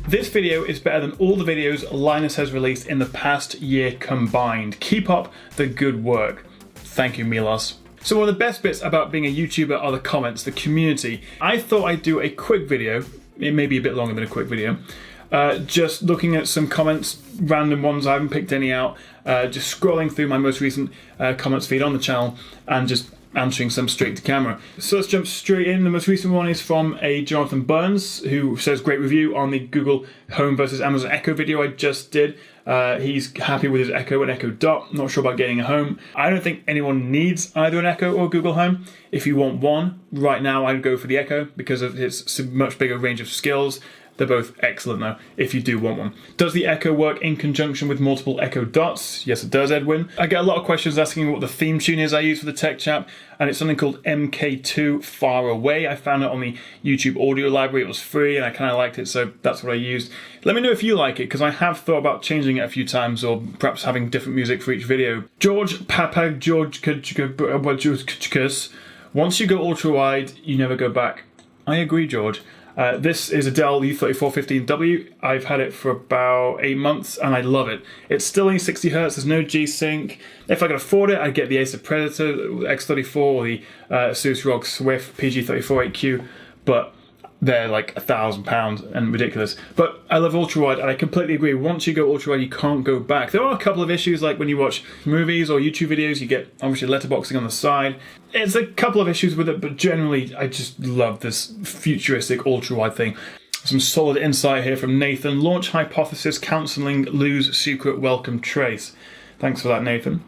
This video is better than all the videos Linus has released in the past year combined. Keep up the good work. Thank you, Milos. So one of the best bits about being a YouTuber are the comments, the community. I thought I'd do a quick video, it may be a bit longer than a quick video, just looking at some comments, random ones, I haven't picked any out, just scrolling through my most recent comments feed on the channel and just answering some straight to camera. So let's jump straight in. The most recent one is from a Jonathan Burns, who says great review on the Google Home versus Amazon Echo video I just did. He's happy with his Echo and Echo Dot, not sure about getting a Home. I don't think anyone needs either an Echo or Google Home. If you want one, right now I'd go for the Echo because of its much bigger range of skills. They're both excellent though, if you do want one. Does the Echo work in conjunction with multiple Echo Dots? Yes, it does, Edwin. I get a lot of questions asking what the theme tune is I use for the Tech Chap, and it's something called MK2 Far Away. I found it on the YouTube audio library. It was free and I kind of liked it, so that's what I used. Let me know if you like it, because I have thought about changing it a few times or perhaps having different music for each video. George Papa George once you go ultra wide, you never go back. I agree, George. This is a Dell U3415W. I've had it for about 8 months and I love it. It's still only 60Hz, there's no G-Sync. If I could afford it, I'd get the ASUS Predator X34 or the ASUS ROG Swift PG34 8Q, but they're like £1,000 and ridiculous. But I love ultra-wide and I completely agree. Once you go ultra-wide, you can't go back. There are a couple of issues, like when you watch movies or YouTube videos, you get obviously letterboxing on the side. It's a couple of issues with it, but generally I just love this futuristic ultra-wide thing. Some solid insight here from Nathan. Launch hypothesis counseling lose secret welcome trace. Thanks for that, Nathan.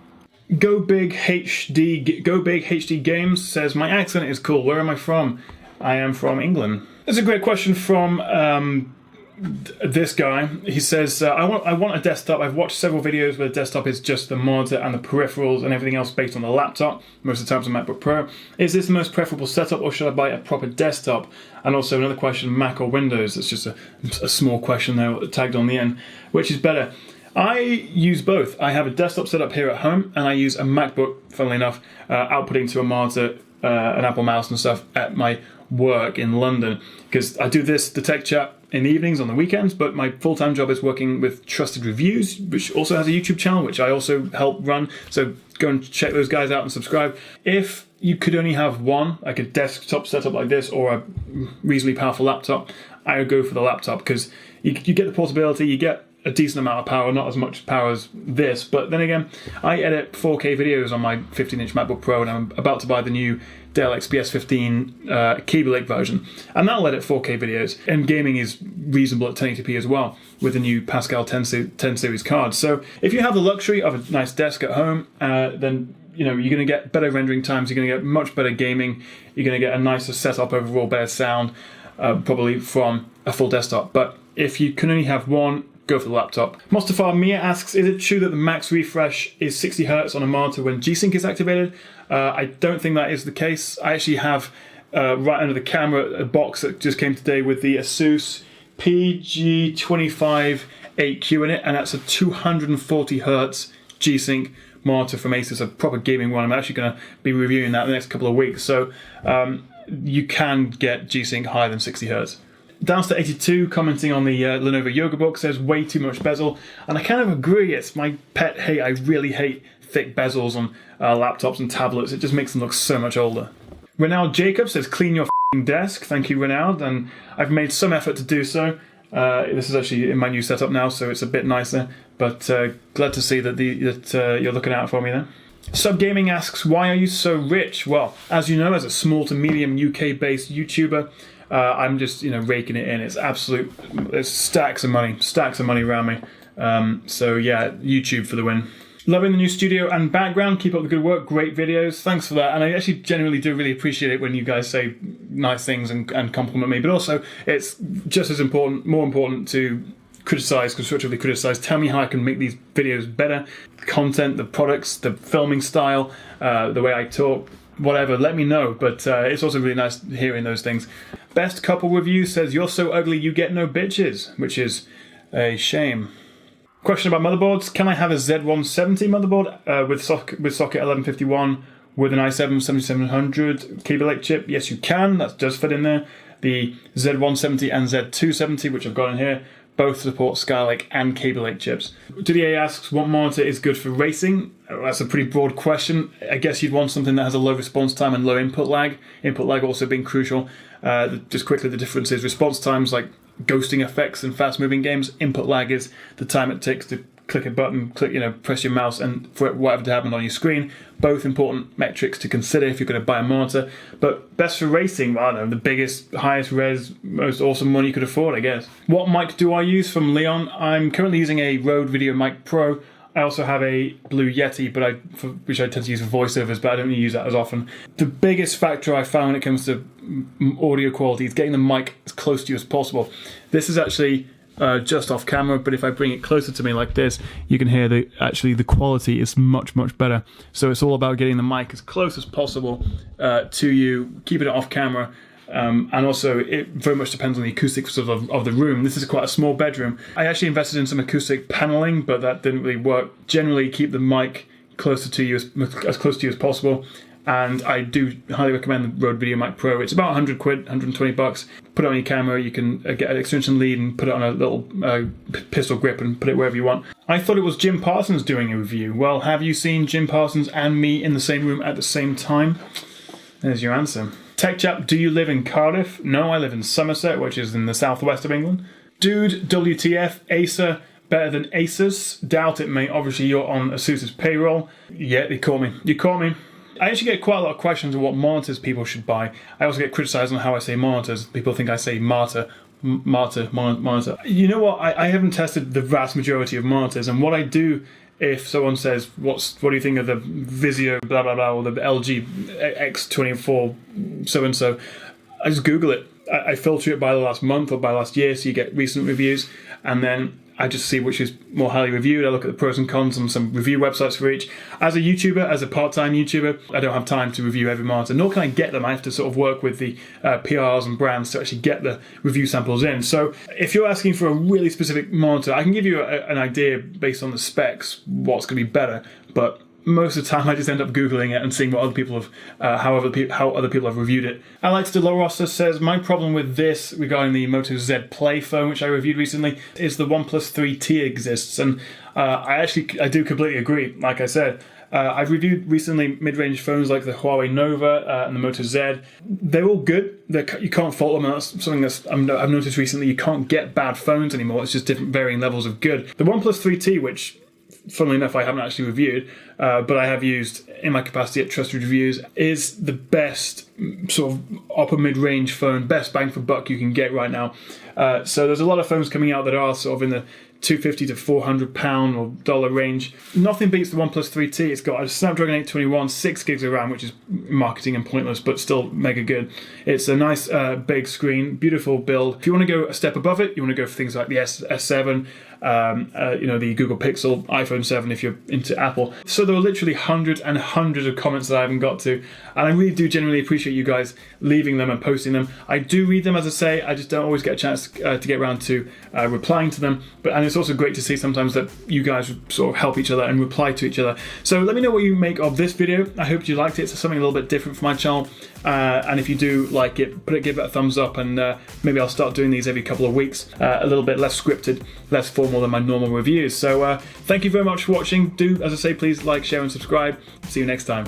Go Big HD Games says, my accent is cool. Where am I from? I am from England. That's a great question from this guy. He says, I want a desktop. I've watched several videos where the desktop is just the monitor and the peripherals and everything else based on the laptop. Most of the time it's a MacBook Pro. Is this the most preferable setup, or should I buy a proper desktop? And also another question, Mac or Windows? It's just a small question there tagged on the end. Which is better? I use both. I have a desktop set up here at home and I use a MacBook, funnily enough, outputting to a monitor, an Apple mouse and stuff at my work in London, because I do the Tech Chat in the evenings on the weekends, but my full-time job is working with Trusted Reviews, which also has a YouTube channel which I also help run, so go and check those guys out and subscribe. If you could only have one, like a desktop setup like this or a reasonably powerful laptop, I would go for the laptop, because you get the portability, you get a decent amount of power, not as much power as this, but then again, I edit 4K videos on my 15-inch MacBook Pro, and I'm about to buy the new Dell XPS 15 Cable Lake version, and that'll edit 4K videos, and gaming is reasonable at 1080p as well with the new Pascal 10 series card. So if you have the luxury of a nice desk at home, then you're going to get better rendering times, you're going to get much better gaming, you're going to get a nicer setup overall, better sound, probably from a full desktop. But if you can only have one, go for the laptop. Mustafar Mia asks, is it true that the max refresh is 60Hz on a monitor when G-Sync is activated? I don't think that is the case. I actually have, right under the camera, a box that just came today with the ASUS PG25 8Q in it, and that's a 240Hz G-Sync monitor from ASUS, a proper gaming one. I'm actually going to be reviewing that in the next couple of weeks. So you can get G-Sync higher than 60Hz. Downster82 commenting on the Lenovo Yoga book says way too much bezel, and I kind of agree. It's my pet hate. I really hate thick bezels on laptops and tablets. It just makes them look so much older. Ronald Jacob says clean your desk. Thank you, Ronald, and I've made some effort to do so. This is actually in my new setup now, so it's a bit nicer, but glad to see that you're looking out for me there. Subgaming asks, why are you so rich? Well, as you know, as a small to medium UK-based YouTuber, I'm just raking it in. There's stacks of money around me. So yeah, YouTube for the win. Loving the new studio and background. Keep up the good work. Great videos. Thanks for that. And I actually genuinely do really appreciate it when you guys say nice things and compliment me. But also, it's just as important, more important to constructively criticize. Tell me how I can make these videos better. The content, the products, the filming style, the way I talk, whatever, let me know. But it's also really nice hearing those things. Best couple review says, you're so ugly you get no bitches, which is a shame. Question about motherboards. Can I have a Z170 motherboard with socket 1151 with an i7 7700 Cable Lake chip? Yes, you can. That does fit in there. The Z170 and Z270, which I've got in here, Both support Skylake and Kaby Lake chips. Didier asks, what monitor is good for racing? That's a pretty broad question. I guess you'd want something that has a low response time and low input lag. Input lag also being crucial. Just quickly, the difference is response times like ghosting effects in fast-moving games. Input lag is the time it takes to click a button, press your mouse, and for whatever to happen on your screen. Both important metrics to consider if you're going to buy a monitor. But best for racing, well, I don't know, the biggest, highest res, most awesome one you could afford, I guess. What mic do I use from Leon? I'm currently using a Rode Video Mic Pro. I also have a Blue Yeti, which I tend to use for voiceovers, but I don't really use that as often. The biggest factor I found when it comes to audio quality is getting the mic as close to you as possible. This is actually just off camera, but if I bring it closer to me like this, you can hear the quality is much, much better. So it's all about getting the mic as close as possible to you, keeping it off camera. And also, it very much depends on the acoustics of the room. This is quite a small bedroom. I actually invested in some acoustic paneling, but that didn't really work. Generally, keep the mic closer to you, as close to you as possible. And I do highly recommend the Rode Video Mic Pro. It's about 100 quid, 120 bucks. Put it on your camera, you can get an extension lead and put it on a little pistol grip and put it wherever you want. I thought it was Jim Parsons doing a review. Well, have you seen Jim Parsons and me in the same room at the same time? There's your answer. Tech Chap, do you live in Cardiff? No, I live in Somerset, which is in the southwest of England. Dude, WTF, Acer better than ASUS? Doubt it, mate. Obviously, you're on ASUS's payroll. Yeah, you caught me. You caught me. I actually get quite a lot of questions on what monitors people should buy. I also get criticised on how I say monitors. People think I say monitor. You know what? I haven't tested the vast majority of monitors, and what I do if someone says, what do you think of the Vizio blah blah blah or the LG X24 so-and-so, I just Google it. I filter it by the last month or by last year, so you get recent reviews, and then I just see which is more highly reviewed. I look at the pros and cons on some review websites for each. As a YouTuber, as a part-time YouTuber, I don't have time to review every monitor, nor can I get them. I have to sort of work with the PRs and brands to actually get the review samples in. So if you're asking for a really specific monitor, I can give you an idea based on the specs what's going to be better, but most of the time I just end up Googling it and seeing what other people have, how other people have reviewed it. Alex De La Rosa says, my problem with this regarding the Moto Z Play phone, which I reviewed recently, is the OnePlus 3T exists. And I do completely agree. Like I said, I've reviewed recently mid-range phones like the Huawei Nova and the Moto Z. They're all good. You can't fault them. And that's something I've noticed recently. You can't get bad phones anymore. It's just different varying levels of good. The OnePlus 3T, which funnily enough I haven't actually reviewed, but I have used in my capacity at Trusted Reviews, is the best sort of upper mid-range phone, best bang for buck you can get right now. So there's a lot of phones coming out that are sort of in the £250 to £400 or dollar range. Nothing beats the OnePlus 3T. It's got a Snapdragon 821, 6 gigs of RAM, which is marketing and pointless, but still mega good. It's a nice big screen, beautiful build. If you want to go a step above it, you want to go for things like the S7, the Google Pixel, iPhone 7 if you're into Apple. So there are literally hundreds and hundreds of comments that I haven't got to, and I really do genuinely appreciate you guys leaving them and posting them. I do read them, as I say, I just don't always get a chance to get around to replying to them, and it's also great to see sometimes that you guys sort of help each other and reply to each other. So let me know what you make of this video. I hope you liked it. It's something a little bit different for my channel, and if you do like it, give it a thumbs up, and maybe I'll start doing these every couple of weeks, a little bit less scripted, less formal than my normal reviews. So thank you very much for watching. Do, as I say, please like, share and subscribe. See you next time.